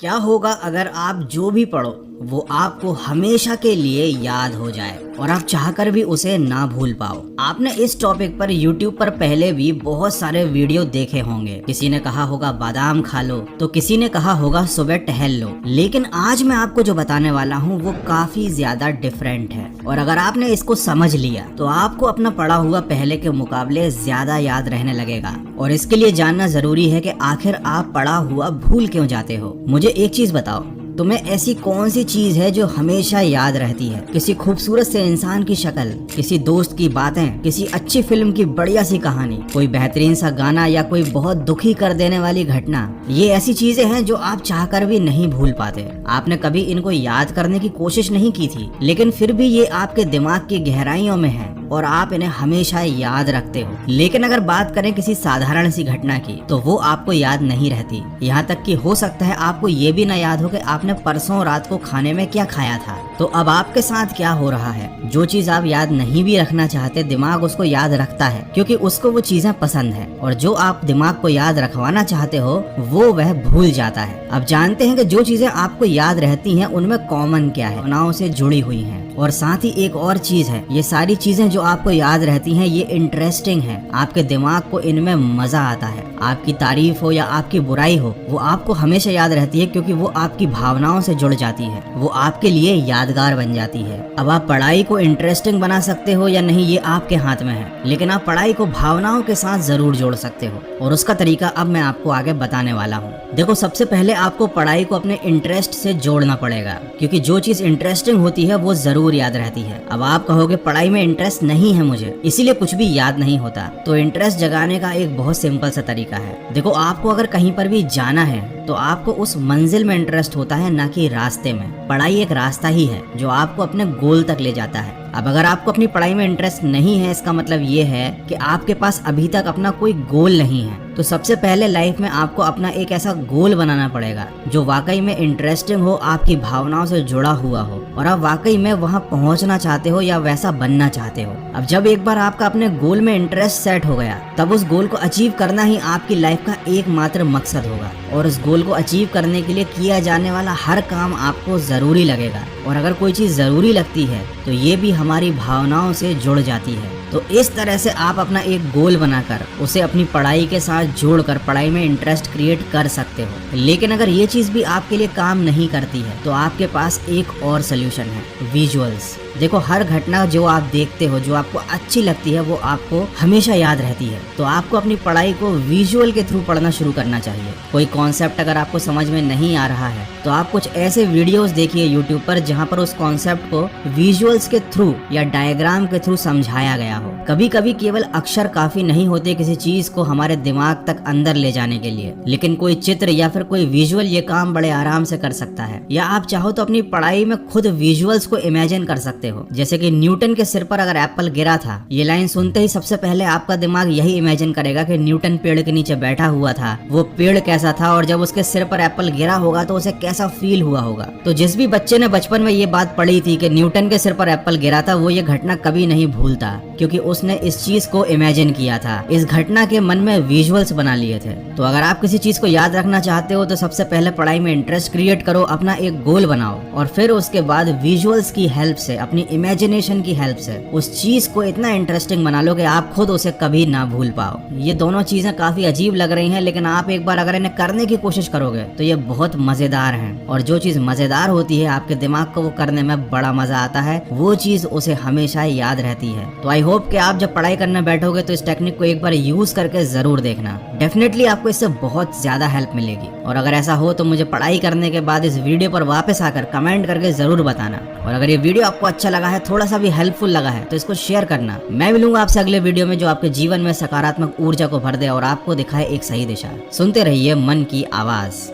क्या होगा अगर आप जो भी पढ़ो वो आपको हमेशा के लिए याद हो जाए और आप चाहकर भी उसे ना भूल पाओ। आपने इस टॉपिक पर YouTube पर पहले भी बहुत सारे वीडियो देखे होंगे। किसी ने कहा होगा बादाम खा लो, तो किसी ने कहा होगा सुबह टहल लो। लेकिन आज मैं आपको जो बताने वाला हूँ वो काफी ज्यादा डिफरेंट है, और अगर आपने इसको समझ लिया तो आपको अपना पढ़ा हुआ पहले के मुकाबले ज्यादा याद रहने लगेगा। और इसके लिए जानना जरूरी है कि आखिर आप पढ़ा हुआ भूल क्यों जाते हो। मुझे एक चीज बताओ, तुम्हें ऐसी कौन सी चीज है जो हमेशा याद रहती है? किसी खूबसूरत से इंसान की शक्ल, किसी दोस्त की बातें, किसी अच्छी फिल्म की बढ़िया सी कहानी, कोई बेहतरीन सा गाना या कोई बहुत दुखी कर देने वाली घटना। ये ऐसी चीजें हैं जो आप चाहकर भी नहीं भूल पाते। आपने कभी इनको याद करने की कोशिश नहीं की थी, लेकिन फिर भी ये आपके दिमाग की गहराइयों में है और आप इन्हें हमेशा याद रखते हो। लेकिन अगर बात करें किसी साधारण सी घटना की, तो वो आपको याद नहीं रहती। यहाँ तक कि हो सकता है आपको ये भी ना याद हो कि आपने परसों रात को खाने में क्या खाया था। तो अब आपके साथ क्या हो रहा है? जो चीज आप याद नहीं भी रखना चाहते, दिमाग उसको याद रखता है क्योंकि उसको वो चीजें पसंद है, और जो आप दिमाग को याद रखवाना चाहते हो वो वह भूल जाता है। अब जानते हैं कि जो चीजें आपको याद रहती हैं उनमें कॉमन क्या है, भावनाओं से जुड़ी हुई हैं। और साथ ही एक और चीज है, ये सारी चीजें जो आपको याद रहती हैं ये इंटरेस्टिंग है। आपके दिमाग को इनमें मजा आता है। आपकी तारीफ हो या आपकी बुराई हो, वो आपको हमेशा याद रहती है क्योंकि वो आपकी भावनाओं से जुड़ जाती है, वो आपके लिए यादगार बन जाती है। अब आप पढ़ाई को इंटरेस्टिंग बना सकते हो या नहीं ये आपके हाथ में है, लेकिन आप पढ़ाई को भावनाओं के साथ जरूर जोड़ सकते हो, और उसका तरीका अब मैं आपको आगे बताने वाला हूँ। देखो, सबसे पहले आपको पढ़ाई को अपने इंटरेस्ट से जोड़ना पड़ेगा, क्योंकि जो चीज इंटरेस्टिंग होती है वो जरूर याद रहती है। अब आप कहोगे पढ़ाई में इंटरेस्ट नहीं है मुझे, इसीलिए कुछ भी याद नहीं होता। तो इंटरेस्ट जगाने का एक बहुत सिंपल सा तरीका है। देखो, आपको अगर कहीं पर भी जाना है तो आपको उस मंजिल में इंटरेस्ट होता है, ना कि रास्ते में। पढ़ाई एक रास्ता ही है जो आपको अपने गोल तक ले जाता है। अब अगर आपको अपनी पढ़ाई में इंटरेस्ट नहीं है, इसका मतलब ये है कि आपके पास अभी तक अपना कोई गोल नहीं है। तो सबसे पहले लाइफ में आपको अपना एक ऐसा गोल बनाना पड़ेगा जो वाकई में इंटरेस्टिंग हो, आपकी भावनाओं से जुड़ा हुआ हो, और आप वाकई में वहां पहुंचना चाहते हो या वैसा बनना चाहते हो। अब जब एक बार आपका अपने गोल में इंटरेस्ट सेट हो गया, तब उस गोल को अचीव करना ही आपकी लाइफ का एकमात्र मकसद होगा। और उस गोल को अचीव करने के लिए किया जाने वाला हर काम आपको जरूरी लगेगा, और अगर कोई चीज जरूरी लगती है तो ये भी हमारी भावनाओं से जुड़ जाती है। तो इस तरह से आप अपना एक गोल बनाकर उसे अपनी पढ़ाई के साथ जोड़कर पढ़ाई में इंटरेस्ट क्रिएट कर सकते हो। लेकिन अगर ये चीज भी आपके लिए काम नहीं करती है तो आपके पास एक और सोल्यूशन है, विजुअल्स। देखो, हर घटना जो आप देखते हो, जो आपको अच्छी लगती है, वो आपको हमेशा याद रहती है। तो आपको अपनी पढ़ाई को विजुअल के थ्रू पढ़ना शुरू करना चाहिए। कोई कॉन्सेप्ट अगर आपको समझ में नहीं आ रहा है तो आप कुछ ऐसे वीडियोस देखिए यूट्यूब पर जहाँ पर उस कॉन्सेप्ट को विजुअल्स के थ्रू या डायग्राम के थ्रू समझाया गया हो। कभी कभी केवल अक्षर काफी नहीं होते किसी चीज को हमारे दिमाग तक अंदर ले जाने के लिए, लेकिन कोई चित्र या फिर कोई विजुअल ये काम बड़े आराम से कर सकता है। या आप चाहो तो अपनी पढ़ाई में खुद विजुअल्स को इमेजिन कर सकते हो। जैसे कि न्यूटन के सिर पर अगर एप्पल गिरा था, ये लाइन सुनते ही सबसे पहले आपका दिमाग यही इमेजिन करेगा कि न्यूटन पेड़ के नीचे बैठा हुआ था, वो पेड़ कैसा था, और जब उसके सिर पर एप्पल गिरा होगा तो उसे कैसा फील हुआ होगा। तो जिस भी बच्चे ने बचपन में ये बात पढ़ी थी कि न्यूटन के सिर पर एप्पल गिरा था, वो ये घटना कभी नहीं भूलता, क्योंकि उसने इस चीज को इमेजिन किया था। इस घटना के मन में विजुअल्स बना लिए थे। तो अगर आप किसी चीज को याद रखना चाहते हो तो सबसे पहले पढ़ाई में इंटरेस्ट क्रिएट करो, अपना एक गोल बनाओ, और फिर उसके बाद विजुअल्स की हेल्प से, अपनी इमेजिनेशन की हेल्प से उस चीज को इतना इंटरेस्टिंग बना लो कि आप खुद उसे कभी ना भूल पाओ। ये दोनों चीजें काफी अजीब लग रही हैं, लेकिन आप एक बार अगर इन्हें करने की कोशिश करोगे तो ये बहुत मजेदार हैं। और जो चीज मजेदार होती है, आपके दिमाग को वो करने में बड़ा मजा आता है, वो चीज उसे हमेशा याद रहती है। तो आई होप कि आप जब पढ़ाई करने बैठोगे तो इस टेक्निक को एक बार यूज करके जरूर देखना। डेफिनेटली आपको इससे बहुत ज्यादा हेल्प मिलेगी। और अगर ऐसा हो तो मुझे पढ़ाई करने के बाद इस वीडियो पर वापस आकर कमेंट करके जरूर बताना। और अगर ये वीडियो आपको अच्छा लगा है, थोड़ा सा भी हेल्पफुल लगा है, तो इसको शेयर करना। मैं मिलूंगा आपसे अगले वीडियो में जो आपके जीवन में सकारात्मक ऊर्जा को भर दे और आपको दिखाए एक सही दिशा। सुनते रहिए मन की आवाज।